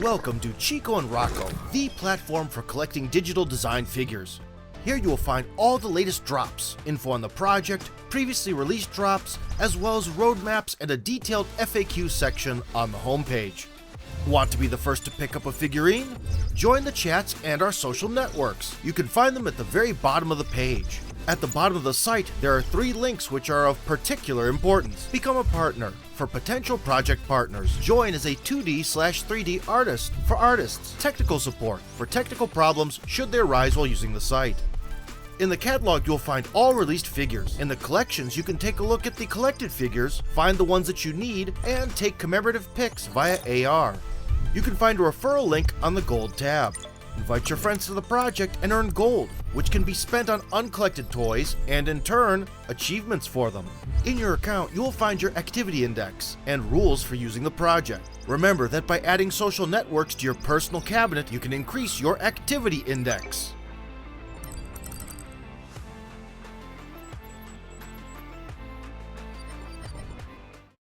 Welcome to Chico and Rocco, the platform for collecting digital design figures. Here you will find all the latest drops, info on the project, previously released drops, as well as roadmaps and a detailed FAQ section on the homepage. Want to be the first to pick up a figurine? Join the chats and our social networks. You can find them at the very bottom of the page. At the bottom of the site, there are 3 links which are of particular importance. Become a partner for potential project partners. Join as a 2D/3D artist for artists. Technical support for technical problems should they arise while using the site. In the catalog, you'll find all released figures. In the collections, you can take a look at the collected figures, find the ones that you need, and take commemorative pics via AR. You can find a referral link on the Gold tab. Invite your friends to the project and earn gold, which can be spent on uncollected toys and in turn, achievements for them. In your account, you will find your activity index and rules for using the project. Remember that by adding social networks to your personal cabinet, you can increase your activity index.